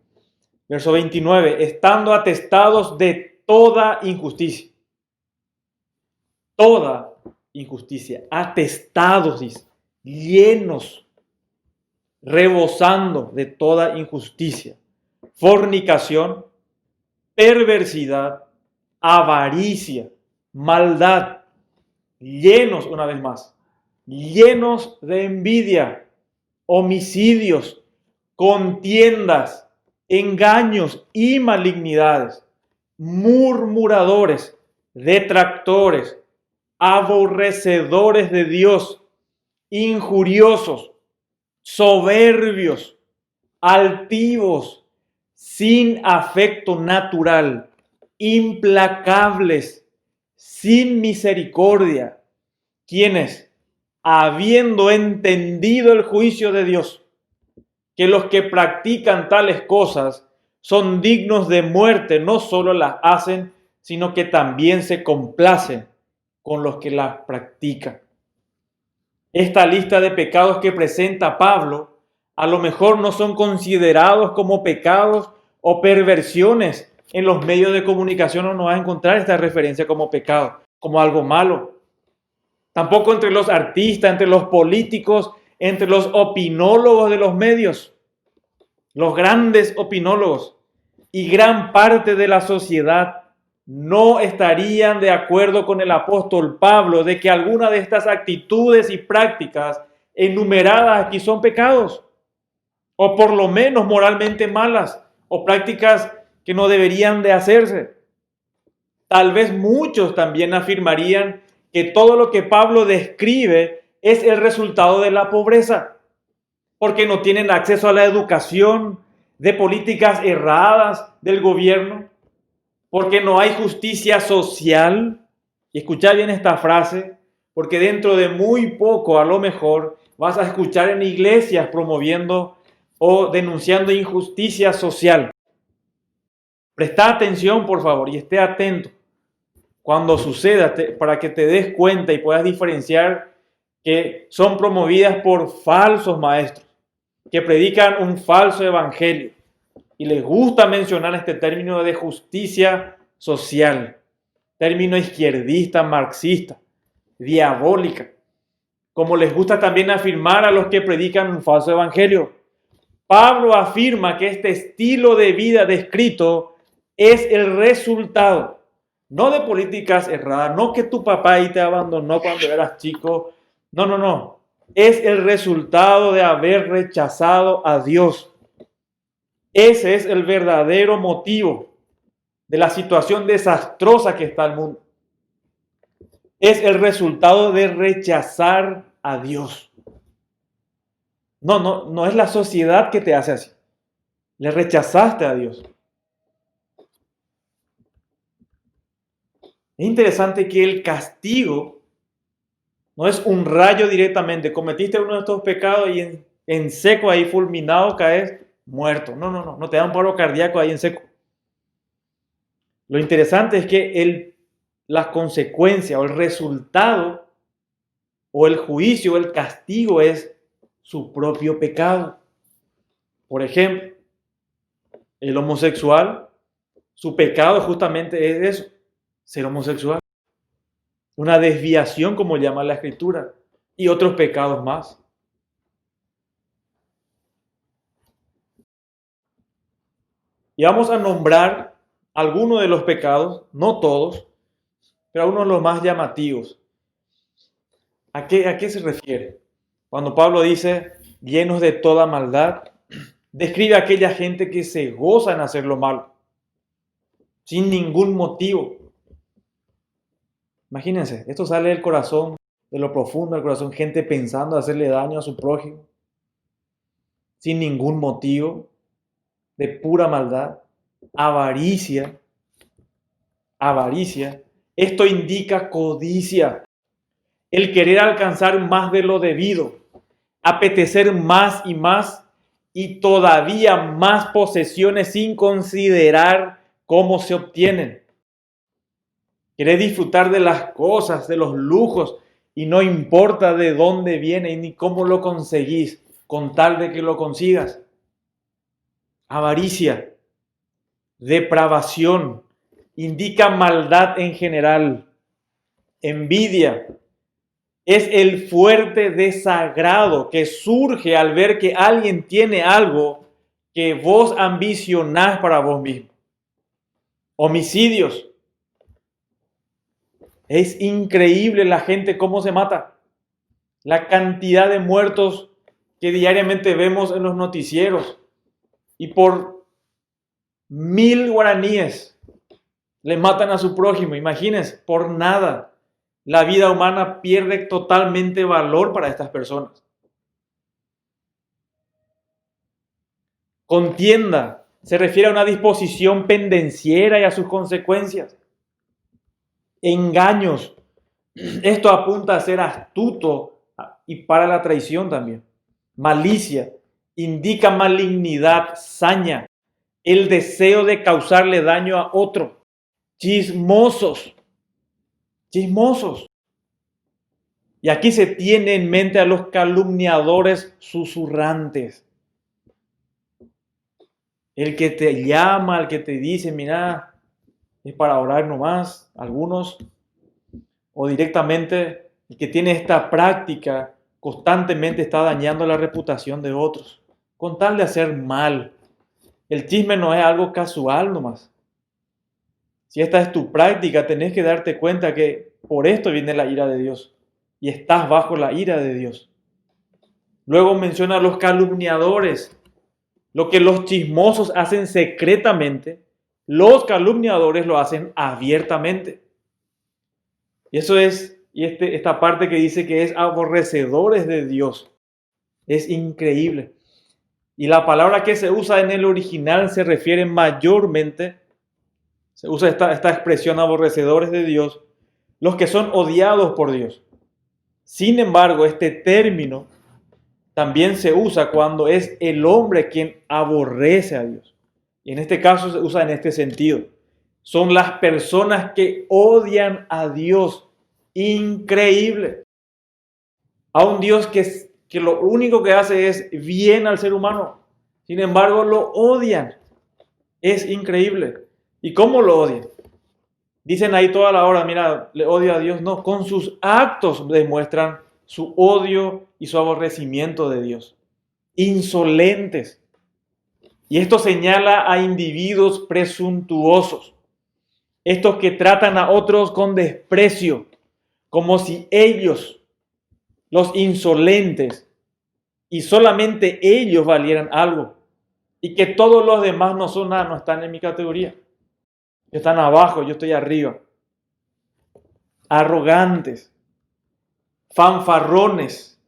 Verso 29, estando atestados de toda injusticia. Toda injusticia. Atestados, dice. Llenos. Rebosando de toda injusticia. Fornicación. Perversidad. Avaricia. Maldad. Llenos, una vez más. Llenos de envidia. Homicidios. Contiendas. Engaños y malignidades, murmuradores, detractores, aborrecedores de Dios, injuriosos, soberbios, altivos, sin afecto natural, implacables, sin misericordia, quienes, habiendo entendido el juicio de Dios, que los que practican tales cosas son dignos de muerte, no solo las hacen, sino que también se complacen con los que las practican. Esta lista de pecados que presenta Pablo a lo mejor no son considerados como pecados o perversiones. En los medios de comunicación no vas a encontrar esta referencia como pecado, como algo malo. Tampoco entre los artistas, entre los políticos, entre los opinólogos de los medios, los grandes opinólogos. y gran parte de la sociedad no estarían de acuerdo con el apóstol Pablo de que alguna de estas actitudes y prácticas enumeradas aquí son pecados, o por lo menos moralmente malas, o prácticas que no deberían de hacerse. Tal vez muchos también afirmarían que todo lo que Pablo describe es el resultado de la pobreza, porque no tienen acceso a la educación, de políticas erradas del gobierno, porque no hay justicia social. Y escucha bien esta frase, porque dentro de muy poco a lo mejor vas a escuchar en iglesias promoviendo o denunciando injusticia social. Presta atención, por favor, y esté atento cuando suceda para que te des cuenta y puedas diferenciar que son promovidas por falsos maestros que predican un falso evangelio y les gusta mencionar este término de justicia social, término izquierdista, marxista, diabólica, como les gusta también afirmar a los que predican un falso evangelio. Pablo afirma que este estilo de vida descrito es el resultado, no de políticas erradas, no que tu papá ahí te abandonó cuando eras chico, no. Es el resultado de haber rechazado a Dios. Ese es el verdadero motivo de la situación desastrosa que está el mundo. Es el resultado de rechazar a Dios. No es la sociedad que te hace así. Le rechazaste a Dios. Es interesante que el castigo no es un rayo directamente. Cometiste uno de estos pecados y en seco ahí fulminado caes muerto. No te da un paro cardíaco ahí en seco. Lo interesante es que la consecuencia o el resultado o el juicio o el castigo es su propio pecado. Por ejemplo, el homosexual, su pecado justamente es eso, ser homosexual. Una desviación, como llama la Escritura, y otros pecados más. Y vamos a nombrar algunos de los pecados, no todos, pero algunos de los más llamativos. ¿A qué se refiere? Cuando Pablo dice, llenos de toda maldad, describe a aquella gente que se goza en hacer lo malo, sin ningún motivo. Imagínense, esto sale del corazón, de lo profundo del corazón, gente pensando hacerle daño a su prójimo, sin ningún motivo, de pura maldad, avaricia. Esto indica codicia, el querer alcanzar más de lo debido, apetecer más y todavía más posesiones sin considerar cómo se obtienen. Querés disfrutar de las cosas, de los lujos, y no importa de dónde viene ni cómo lo conseguís, con tal de que lo consigas. Avaricia, depravación, indica maldad en general. Envidia es el fuerte desagrado que surge al ver que alguien tiene algo que vos ambicionás para vos mismo. Homicidios. Es increíble la gente cómo se mata. La cantidad de muertos que diariamente vemos en los noticieros. Y por 1000 guaraníes le matan a su prójimo. Imagínense, por nada. La vida humana pierde totalmente valor para estas personas. Contienda se refiere a una disposición pendenciera y a sus consecuencias. Engaños. Esto apunta a ser astuto y para la traición también. Malicia indica malignidad, saña, el deseo de causarle daño a otro. Chismosos. Y aquí se tiene en mente a los calumniadores susurrantes. El que te llama, el que te dice, mira, es para orar nomás, algunos, o directamente el que tiene esta práctica constantemente está dañando la reputación de otros, con tal de hacer mal, El chisme no es algo casual nomás. Si esta es tu práctica, tenés que darte cuenta que por esto viene la ira de Dios y estás bajo la ira de Dios. Luego menciona a los calumniadores. Lo que los chismosos hacen secretamente, los calumniadores lo hacen abiertamente. Y eso es, esta parte que dice que es aborrecedores de Dios. Es increíble. Y la palabra que se usa en el original se refiere mayormente, se usa esta expresión aborrecedores de Dios, los que son odiados por Dios. Sin embargo, este término también se usa cuando es el hombre quien aborrece a Dios. Y en este caso se usa en este sentido. Son las personas que odian a Dios. Increíble. A un Dios que lo único que hace es bien al ser humano. Sin embargo, lo odian. Es increíble. ¿Y cómo lo odian? Dicen ahí toda la hora, mira, le odio a Dios. No, con sus actos demuestran su odio y su aborrecimiento de Dios. Insolentes. Y esto señala a individuos presuntuosos. Estos que tratan a otros con desprecio, como si ellos, los insolentes, y solamente ellos valieran algo. Y que todos los demás no son nada, no están en mi categoría. Están abajo, yo estoy arriba. Arrogantes, fanfarrones,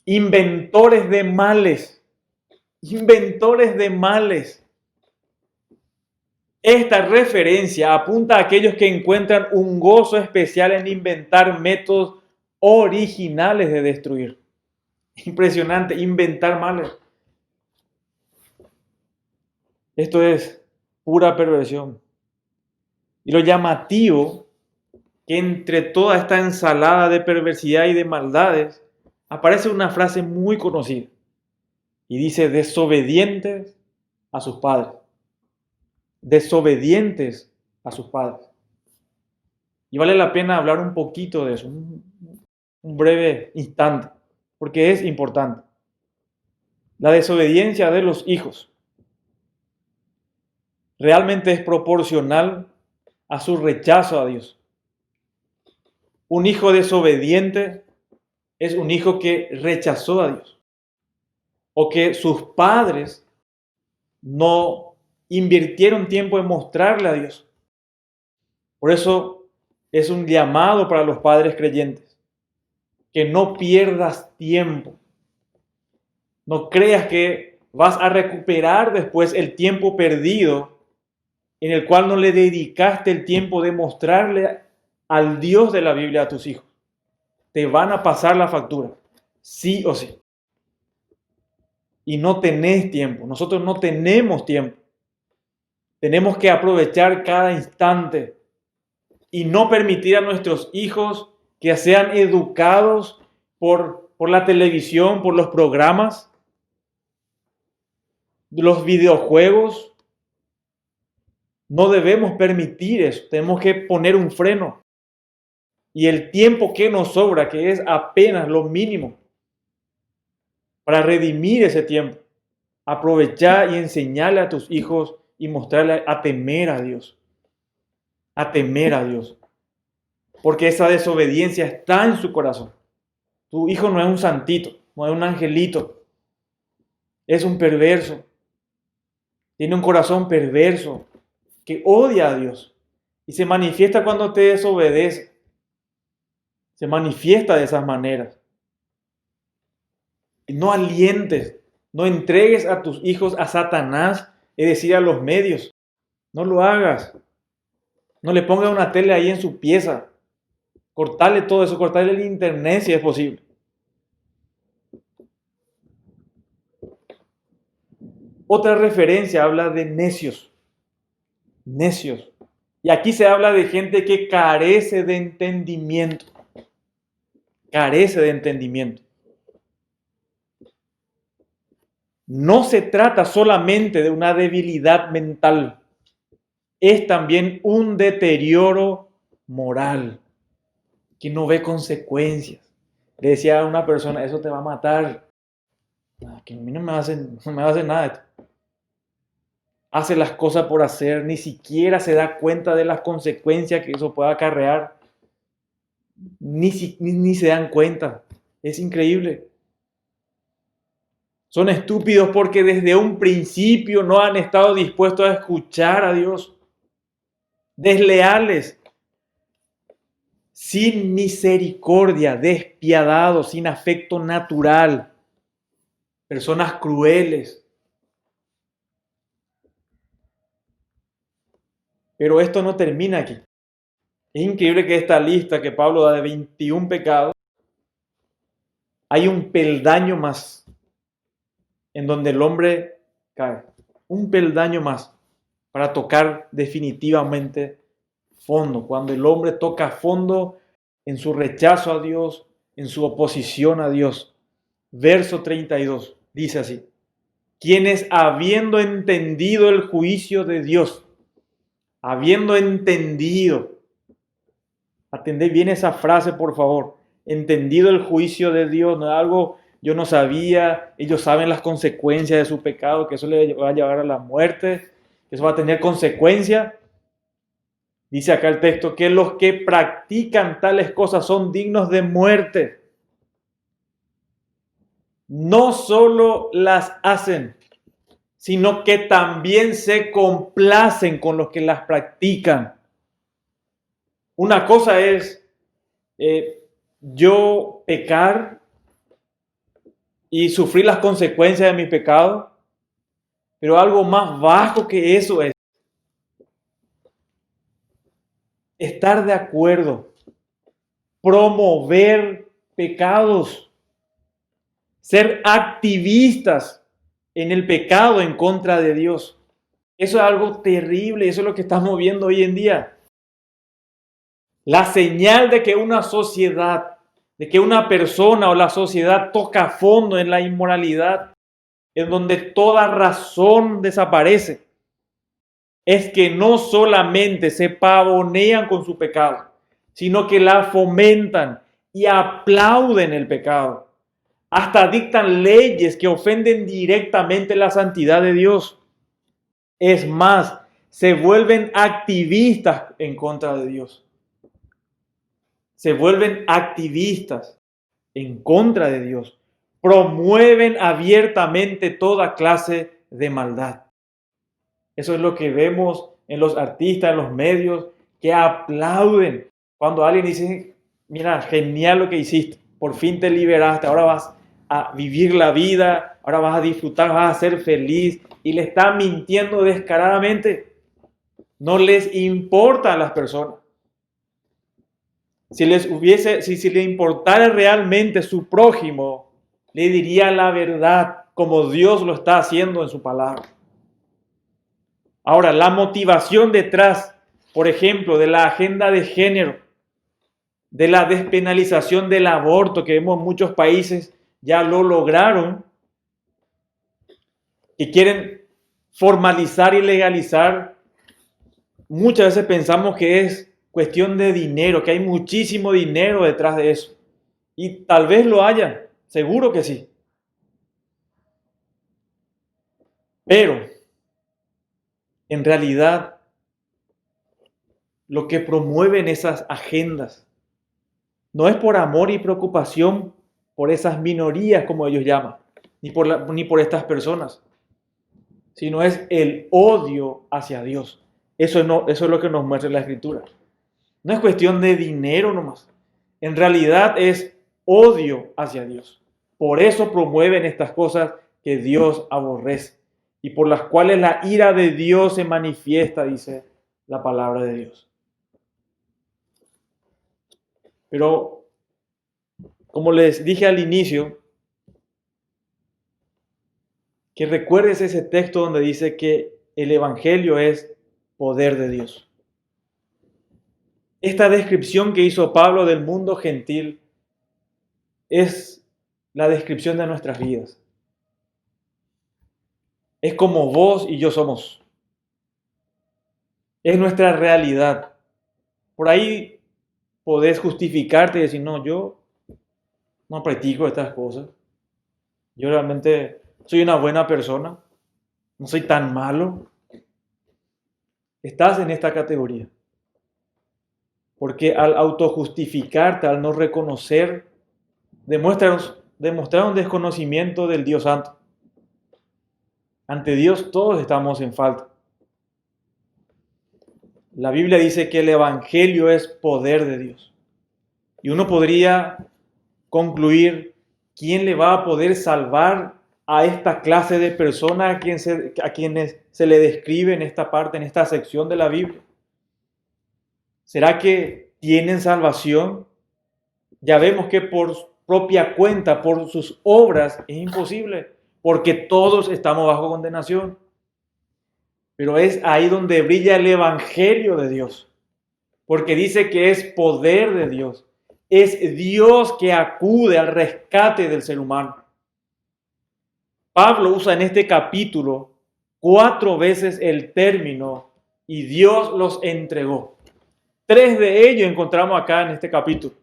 inventores de males. Inventores de males. Esta referencia apunta a aquellos que encuentran un gozo especial en inventar métodos originales de destruir. Impresionante, inventar males. Esto es pura perversión. Y lo llamativo, que entre toda esta ensalada de perversidad y de maldades, aparece una frase muy conocida. Y dice, desobedientes a sus padres. Desobedientes a sus padres. Y vale la pena hablar un poquito de eso, un breve instante, porque es importante. La desobediencia de los hijos realmente es proporcional a su rechazo a Dios. Un hijo desobediente es un hijo que rechazó a Dios, o que sus padres no invirtieron tiempo en mostrarle a Dios. Por eso es un llamado para los padres creyentes, que no pierdas tiempo. No creas que vas a recuperar después el tiempo perdido en el cual no le dedicaste el tiempo de mostrarle al Dios de la Biblia a tus hijos. Te van a pasar la factura, sí o sí. Y no tenés tiempo, nosotros no tenemos tiempo. Tenemos que aprovechar cada instante y no permitir a nuestros hijos que sean educados por la televisión, por los programas, los videojuegos. No debemos permitir eso, tenemos que poner un freno. Y el tiempo que nos sobra, que es apenas lo mínimo, para redimir ese tiempo, aprovechar y enseñarle a tus hijos y mostrarle a temer a Dios. A temer a Dios. Porque esa desobediencia está en su corazón. Tu hijo no es un santito, no es un angelito. Es un perverso. Tiene un corazón perverso que odia a Dios. Y se manifiesta cuando te desobedece. Se manifiesta de esas maneras. No alientes, no entregues a tus hijos a Satanás, es decir, a los medios. No lo hagas. No le pongas una tele ahí en su pieza. Cortarle todo eso, cortarle el internet si es posible. Otra referencia habla de necios. Necios. Y aquí se habla de gente que carece de entendimiento. Carece de entendimiento. No se trata solamente de una debilidad mental. Es también un deterioro moral que no ve consecuencias. Le decía a una persona, eso te va a matar. Que a mí no me va a hacer nada de esto. hace las cosas por hacer, ni siquiera se da cuenta de las consecuencias que eso pueda acarrear, ni se dan cuenta. Es increíble. Son estúpidos porque desde un principio no han estado dispuestos a escuchar a Dios. Desleales, sin misericordia, despiadados, sin afecto natural, personas crueles. Pero esto no termina aquí. Es increíble que esta lista que Pablo da de 21 pecados, hay un peldaño más en donde el hombre cae. Un peldaño más para tocar definitivamente fondo. Cuando el hombre toca fondo en su rechazo a Dios, en su oposición a Dios. Verso 32 dice así: quienes habiendo entendido el juicio de Dios, habiendo entendido, atended bien esa frase por favor, entendido el juicio de Dios, no es algo yo no sabía, ellos saben las consecuencias de su pecado, que eso le va a llevar a la muerte, que eso va a tener consecuencias. Dice acá el texto que los que practican tales cosas son dignos de muerte. No solo las hacen, sino que también se complacen con los que las practican. Una cosa es yo pecar y sufrir las consecuencias de mi pecado, pero algo más bajo que eso es estar de acuerdo, promover pecados, ser activistas en el pecado en contra de Dios. Eso es algo terrible, eso es lo que estamos viendo hoy en día. La señal de que una sociedad, de que una persona o la sociedad toca fondo en la inmoralidad, en donde toda razón desaparece, es que no solamente se pavonean con su pecado, sino que la fomentan y aplauden el pecado. Hasta dictan leyes que ofenden directamente la santidad de Dios. Es más, se vuelven activistas en contra de Dios. Se vuelven activistas en contra de Dios. Promueven abiertamente toda clase de maldad. Eso es lo que vemos en los artistas, en los medios, que aplauden cuando alguien dice, mira, genial lo que hiciste, por fin te liberaste, ahora vas a vivir la vida, ahora vas a disfrutar, vas a ser feliz, y le está mintiendo descaradamente. No les importa a las personas. Si les importara realmente su prójimo, le diría la verdad, como Dios lo está haciendo en su palabra. Ahora, la motivación detrás, por ejemplo, de la agenda de género, de la despenalización del aborto, que vemos en muchos países ya lo lograron, y quieren formalizar y legalizar, muchas veces pensamos que es cuestión de dinero, que hay muchísimo dinero detrás de eso. Y tal vez lo haya, seguro que sí. Pero, en realidad, lo que promueven esas agendas no es por amor y preocupación por esas minorías, como ellos llaman, ni por estas personas, sino es el odio hacia Dios. Eso es lo que nos muestra la Escritura. No es cuestión de dinero nomás. En realidad es odio hacia Dios. Por eso promueven estas cosas que Dios aborrece y por las cuales la ira de Dios se manifiesta, dice la palabra de Dios. Pero, como les dije al inicio, que recuerdes ese texto donde dice que el Evangelio es poder de Dios. Esta descripción que hizo Pablo del mundo gentil es la descripción de nuestras vidas. Es como vos y yo somos. Es nuestra realidad. Por ahí podés justificarte y decir, no, yo no practico estas cosas. Yo realmente soy una buena persona. No soy tan malo. estás en esta categoría. Porque al autojustificarte, al no reconocer, demostrar un desconocimiento del Dios Santo. Ante Dios todos estamos en falta. La Biblia dice que el Evangelio es poder de Dios. Y uno podría concluir, ¿quién le va a poder salvar a esta clase de personas a quienes se le describe en esta parte, en esta sección de la Biblia? ¿Será que tienen salvación? Ya vemos que por propia cuenta, por sus obras, es imposible, porque todos estamos bajo condenación. Pero es ahí donde brilla el Evangelio de Dios, porque dice que es poder de Dios. Es Dios que acude al rescate del ser humano. Pablo usa en este capítulo 4 veces el término y Dios los entregó. 3 de ellos encontramos acá en este capítulo.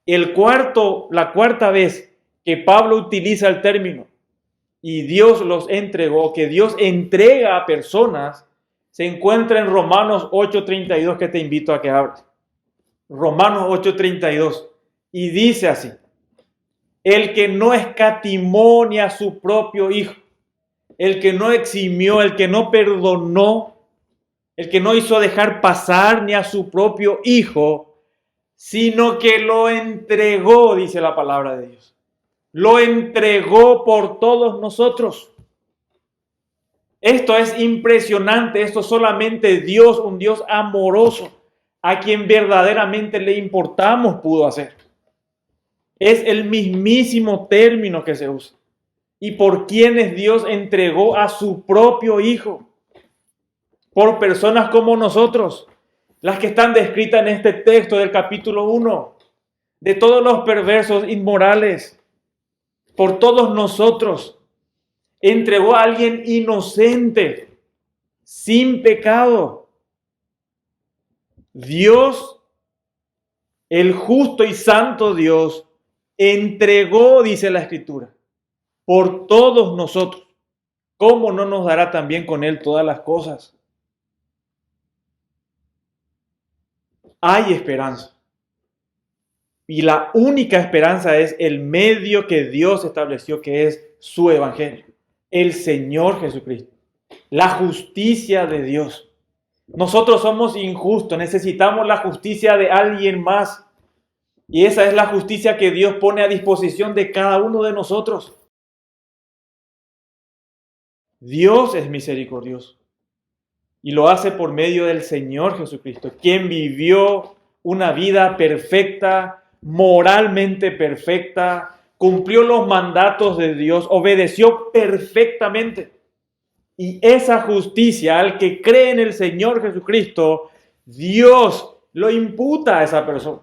La cuarta vez que Pablo utiliza el término y Dios los entregó, que Dios entrega a personas, se encuentra en Romanos 8:32, que te invito a que abras. Romanos 8:32. Y dice así: el que no escatimó ni a su propio Hijo, el que no eximió, el que no perdonó, el que no hizo dejar pasar ni a su propio Hijo, sino que lo entregó, dice la palabra de Dios. Lo entregó por todos nosotros. Esto es impresionante. Esto solamente Dios, un Dios amoroso, a quien verdaderamente le importamos, pudo hacer. Es el mismísimo término que se usa. Y por quienes Dios entregó a su propio Hijo. Por personas como nosotros, las que están descritas en este texto del capítulo 1, de todos los perversos, inmorales, por todos nosotros, entregó a alguien inocente, sin pecado. Dios, el justo y santo Dios, entregó, dice la Escritura, por todos nosotros. ¿Cómo no nos dará también con Él todas las cosas? Hay esperanza. Y la única esperanza es el medio que Dios estableció, que es su Evangelio, el Señor Jesucristo, la justicia de Dios. Nosotros somos injustos, necesitamos la justicia de alguien más. Y esa es la justicia que Dios pone a disposición de cada uno de nosotros. Dios es misericordioso y lo hace por medio del Señor Jesucristo, quien vivió una vida perfecta, moralmente perfecta, cumplió los mandatos de Dios, obedeció perfectamente. Y esa justicia, al que cree en el Señor Jesucristo, Dios lo imputa a esa persona.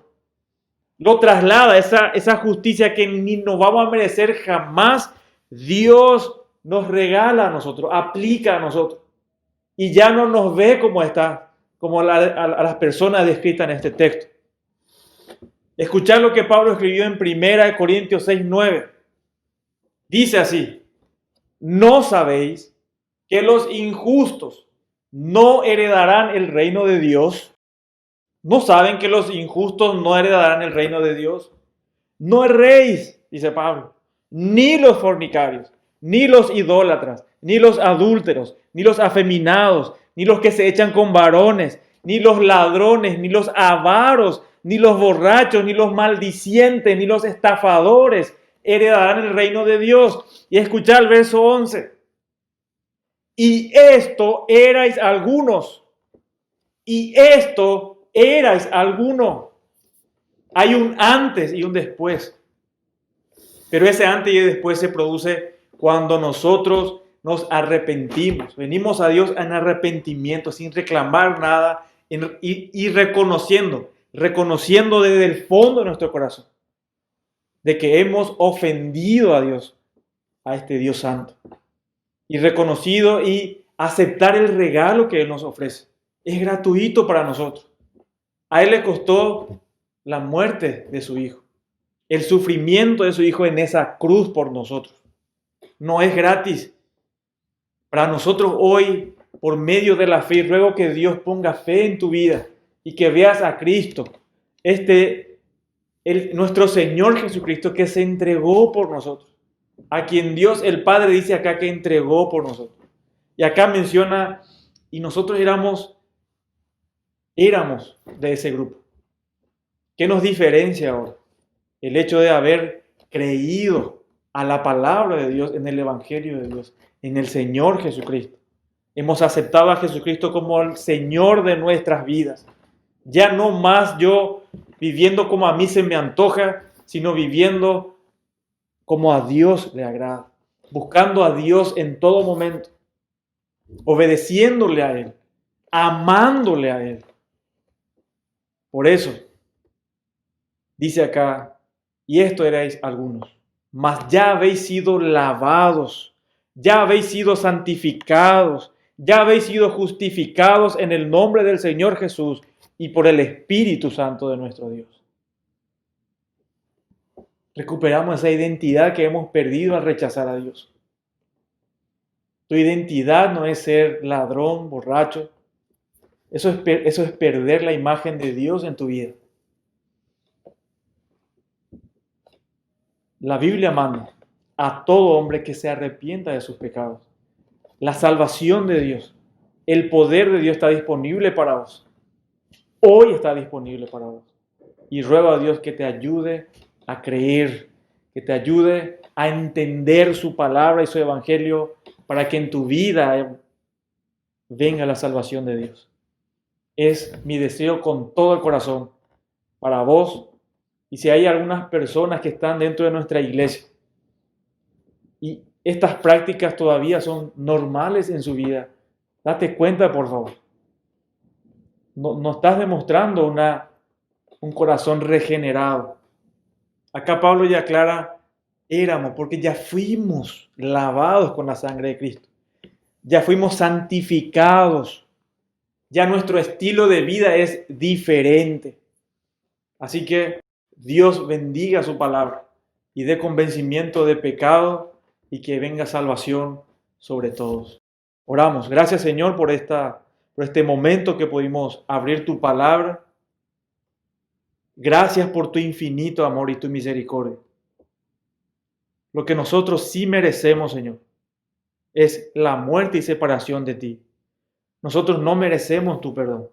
Lo traslada, esa justicia que ni nos vamos a merecer jamás, Dios nos regala a nosotros, aplica a nosotros. Y ya no nos ve como a las personas descritas en este texto. Escuchad lo que Pablo escribió en 1 Corintios 6:9. Dice así: ¿no sabéis que los injustos no heredarán el reino de Dios? ¿No saben que los injustos no heredarán el reino de Dios? No erréis, dice Pablo, ni los fornicarios, ni los idólatras, ni los adúlteros, ni los afeminados, ni los que se echan con varones, ni los ladrones, ni los avaros, ni los borrachos, ni los maldicientes, ni los estafadores heredarán el reino de Dios. Y escuchad el verso 11. Y esto erais algunos. Y esto erais alguno. Hay un antes y un después. Pero ese antes y después se produce cuando nosotros nos arrepentimos. Venimos a Dios en arrepentimiento, sin reclamar nada y reconociendo desde el fondo de nuestro corazón de que hemos ofendido a Dios, a este Dios santo. Y reconocido y aceptar el regalo que Él nos ofrece. Es gratuito para nosotros. A Él le costó la muerte de su Hijo, el sufrimiento de su Hijo en esa cruz por nosotros. No es gratis. Para nosotros hoy por medio de la fe. Ruego que Dios ponga fe en tu vida y que veas a Cristo, nuestro Señor Jesucristo, que se entregó por nosotros, a quien Dios el Padre dice acá que entregó por nosotros. Y acá menciona, y nosotros éramos de ese grupo. ¿Qué nos diferencia ahora? El hecho de haber creído a la palabra de Dios, en el Evangelio de Dios, en el Señor Jesucristo. Hemos aceptado a Jesucristo como el Señor de nuestras vidas. Ya no más yo viviendo como a mí se me antoja, sino viviendo como a Dios le agrada, buscando a Dios en todo momento, obedeciéndole a Él, amándole a Él. Por eso, dice acá, y esto erais algunos, mas ya habéis sido lavados, ya habéis sido santificados, ya habéis sido justificados en el nombre del Señor Jesús y por el Espíritu Santo de nuestro Dios. Recuperamos esa identidad que hemos perdido al rechazar a Dios. Tu identidad no es ser ladrón, borracho. Eso es perder la imagen de Dios en tu vida. La Biblia manda a todo hombre que se arrepienta de sus pecados. La salvación de Dios, el poder de Dios está disponible para vos. Hoy está disponible para vos. Y ruego a Dios que te ayude a creer, que te ayude a entender su palabra y su evangelio para que en tu vida venga la salvación de Dios. Es mi deseo con todo el corazón para vos. Y si hay algunas personas que están dentro de nuestra iglesia y estas prácticas todavía son normales en su vida, date cuenta, por favor. No estás demostrando un corazón regenerado. Acá Pablo ya aclara, éramos, porque ya fuimos lavados con la sangre de Cristo. Ya fuimos santificados. Ya nuestro estilo de vida es diferente. Así que Dios bendiga su palabra y dé convencimiento de pecado y que venga salvación sobre todos. Oramos. Gracias, Señor, por este momento que pudimos abrir tu palabra. Gracias por tu infinito amor y tu misericordia. Lo que nosotros sí merecemos, Señor, es la muerte y separación de ti. Nosotros no merecemos tu perdón.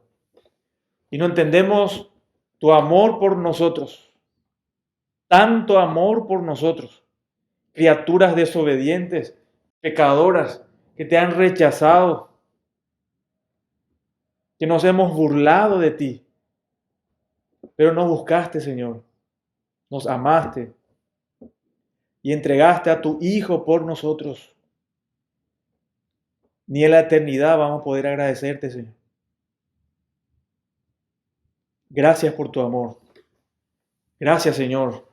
Y no entendemos tu amor por nosotros. Tanto amor por nosotros. Criaturas desobedientes, pecadoras, que te han rechazado, que nos hemos burlado de ti. Pero nos buscaste, Señor. Nos amaste y entregaste a tu Hijo por nosotros. Ni en la eternidad vamos a poder agradecerte, Señor. Gracias por tu amor. Gracias, Señor.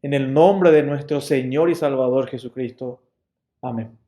En el nombre de nuestro Señor y Salvador Jesucristo. Amén.